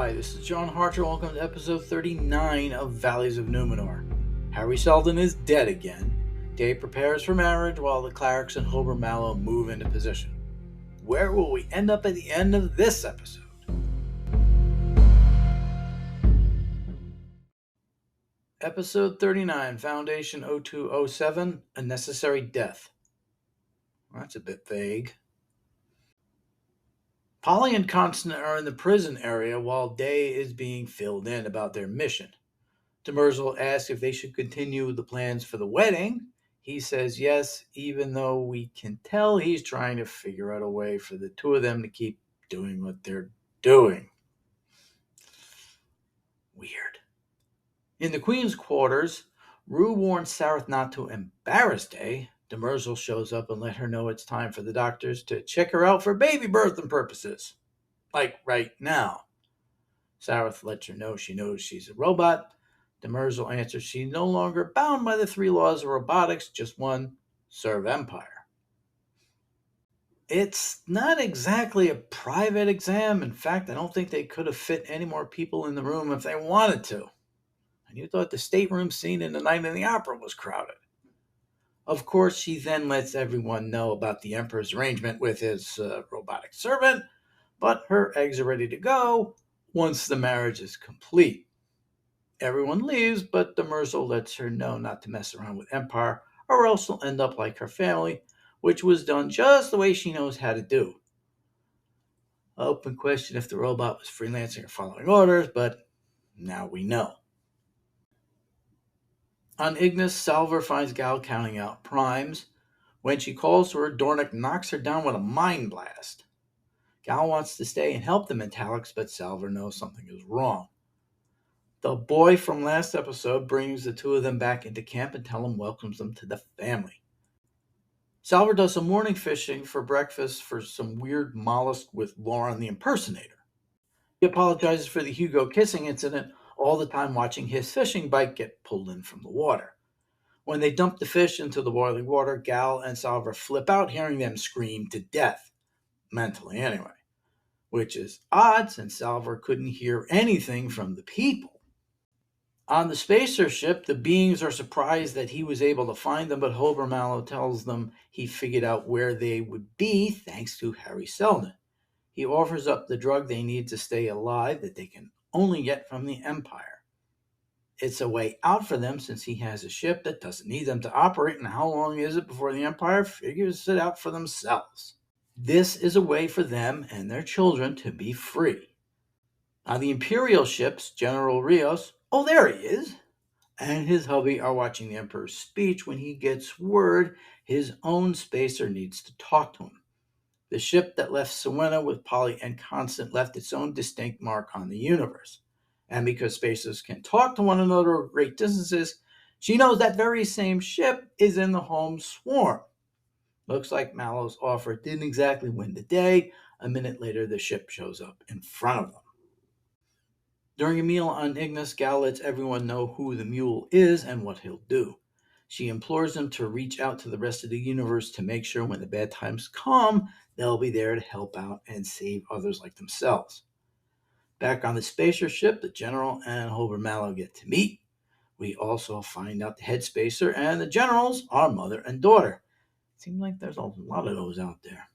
Hi, this is John Harcher. Welcome to episode 39 of Valleys of Numenor. Harry Seldon is dead again. Day prepares for marriage while the clarics and Hober Mallow move into position. Where will we end up at the end of this episode? Episode 39, Foundation 0207, A Necessary Death. Well, that's a bit vague. Polly and Constant are in the prison area while Day is being filled in about their mission. Demerzel asks if they should continue the plans for the wedding. He says yes, even though we can tell he's trying to figure out a way for the two of them to keep doing what they're doing. Weird. In the Queen's quarters, Rue warns Sareth not to embarrass Day. Demerzel shows up and let her know it's time for the doctors to check her out for baby birthing purposes. Like right now. Sareth lets her know she knows she's a robot. Demerzel answers she's no longer bound by the 3 laws of robotics, just one: serve Empire. It's not exactly a private exam. In fact, I don't think they could have fit any more people in the room if they wanted to. And you thought the stateroom scene in The Night in the Opera was crowded. Of course, she then lets everyone know about the Emperor's arrangement with his robotic servant, but her eggs are ready to go once the marriage is complete. Everyone leaves, but Demerzel lets her know not to mess around with Empire, or else she'll end up like her family, which was done just the way she knows how to do. Open question if the robot was freelancing or following orders, but now we know. On Ignis, Salvor finds Gal counting out primes. When she calls to her, Dornick knocks her down with a mind blast. Gal wants to stay and help the Metallics, but Salvor knows something is wrong. The boy from last episode brings the two of them back into camp and welcomes them to the family. Salvor does some morning fishing for breakfast for some weird mollusk with Lauren the impersonator. He apologizes for the Hugo kissing incident, all the time watching his fishing bike get pulled in from the water. When they dump the fish into the boiling water, Gal and Salvor flip out, hearing them scream to death. Mentally, anyway. Which is odd, since Salvor couldn't hear anything from the people. On the spacer ship, the beings are surprised that he was able to find them, but Hober Mallow tells them he figured out where they would be thanks to Harry Seldon. He offers up the drug they need to stay alive that they can only get from the Empire. It's a way out for them since he has a ship that doesn't need them to operate, and how long is it before the Empire figures it out for themselves? This is a way for them and their children to be free. On the Imperial ships, General Riose, oh, there he is, and his hubby are watching the Emperor's speech when he gets word his own spacer needs to talk to him. The ship that left Siwenna with Polly and Constant left its own distinct mark on the universe. And because spacers can talk to one another at great distances, she knows that very same ship is in the home swarm. Looks like Mallow's offer didn't exactly win the day. A minute later, the ship shows up in front of them. During a meal on Ignis, Gal lets everyone know who the mule is and what he'll do. She implores them to reach out to the rest of the universe to make sure when the bad times come, they'll be there to help out and save others like themselves. Back on the spacer ship, the General and Hober Mallow get to meet. We also find out the head spacer and the generals are mother and daughter. Seems like there's a lot of those out there.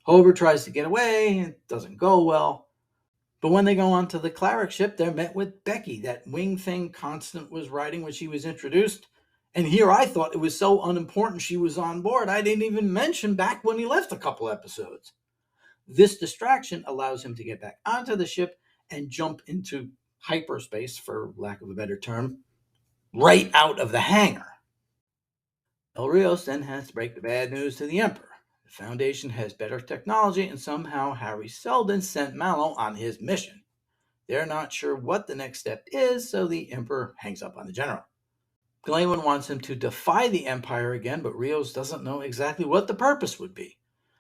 Hober tries to get away, and it doesn't go well. But when they go onto the cleric ship, they're met with Becky, that wing thing Constant was riding when she was introduced. And here I thought it was so unimportant she was on board, I didn't even mention back when he left a couple episodes. This distraction allows him to get back onto the ship and jump into hyperspace, for lack of a better term, right out of the hangar. Bel Riose then has to break the bad news to the Emperor. The Foundation has better technology, and somehow Harry Seldon sent Mallow on his mission. They're not sure what the next step is, so the Emperor hangs up on the General. Glawen wants him to defy the Empire again, but Riose doesn't know exactly what the purpose would be.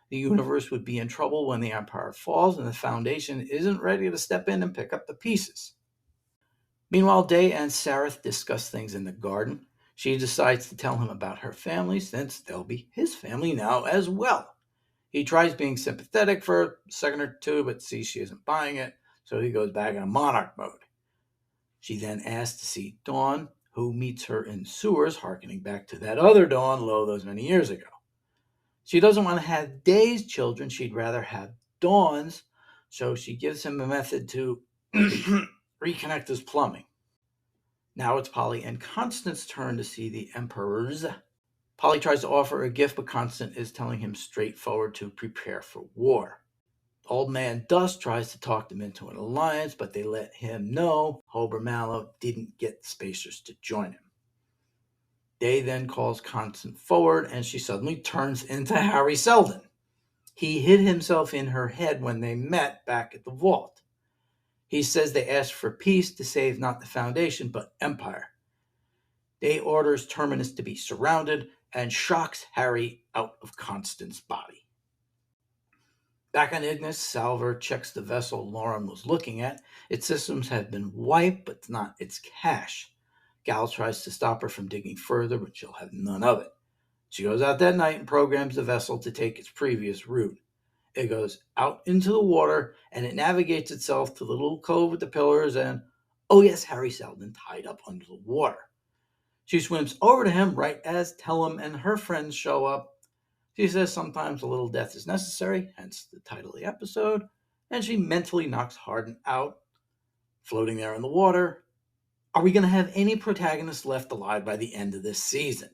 The universe would be in trouble when the Empire falls, and the Foundation isn't ready to step in and pick up the pieces. Meanwhile, Day and Sareth discuss things in the garden. She decides to tell him about her family, since they'll be his family now as well. He tries being sympathetic for a second or two, but sees she isn't buying it, so he goes back in monarch mode. She then asks to see Dawn, who meets her in sewers, harkening back to that other Dawn those many years ago. She doesn't want to have Day's children, she'd rather have Dawn's, so she gives him a method to reconnect his plumbing. Now it's Polly and Constance's turn to see the Emperors. Polly tries to offer a gift, but Constance is telling him straightforward to prepare for war. Old Man Dust tries to talk them into an alliance, but they let him know Hober Mallow didn't get the Spacers to join him. Day then calls Constance forward, and she suddenly turns into Harry Seldon. He hid himself in her head when they met back at the vault. He says they asked for peace to save not the Foundation, but Empire. Day orders Terminus to be surrounded and shocks Harry out of Constance's body. Back on Ignis, Salvor checks the vessel Lauren was looking at. Its systems have been wiped, but not its cache. Gal tries to stop her from digging further, but she'll have none of it. She goes out that night and programs the vessel to take its previous route. It goes out into the water, and it navigates itself to the little cove with the pillars, and, oh yes, Harry Seldon tied up under the water. She swims over to him right as Tellum and her friends show up. She says sometimes a little death is necessary, hence the title of the episode, and she mentally knocks Hardin out, floating there in the water. Are we going to have any protagonists left alive by the end of this season?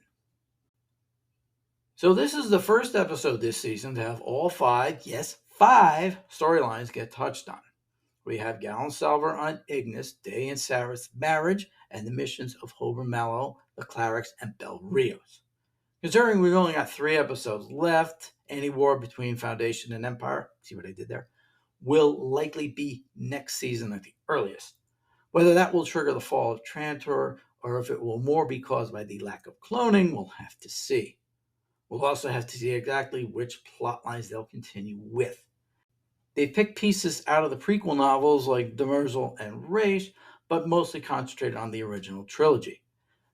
So this is the first episode this season to have all five storylines get touched on. We have Gal and Salvor on Ignis, Day and Sareth's marriage, and the missions of Hober Mallow, the Clarics, and Bel Riose. Considering we've only got 3 episodes left, any war between Foundation and Empire, see what I did there, will likely be next season at the earliest. Whether that will trigger the fall of Trantor, or if it will more be caused by the lack of cloning, we'll have to see. We'll also have to see exactly which plot lines they'll continue with. They've picked pieces out of the prequel novels like Demerzel and Raish, but mostly concentrated on the original trilogy.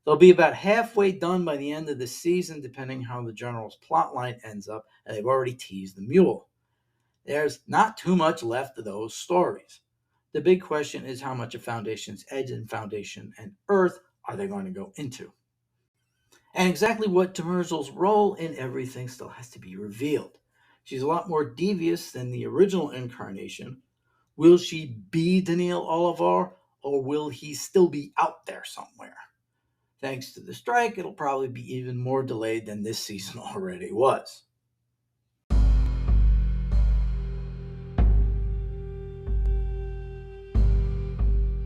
They'll be about halfway done by the end of the season, depending how the General's plotline ends up, and they've already teased the mule. There's not too much left of those stories. The big question is how much of Foundation's Edge and Foundation and Earth are they going to go into? And exactly what Demerzel's role in everything still has to be revealed. She's a lot more devious than the original incarnation. Will she be Daniil Olivar, or will he still be out there somewhere? Thanks to the strike, it'll probably be even more delayed than this season already was.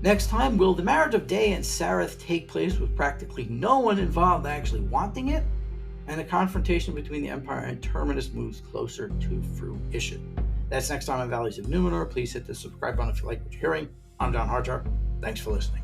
Next time, will the marriage of Day and Sareth take place with practically no one involved actually wanting it? And the confrontation between the Empire and Terminus moves closer to fruition. That's next time on Valleys of Numenor. Please hit the subscribe button if you like what you're hearing. I'm John Harjar. Thanks for listening.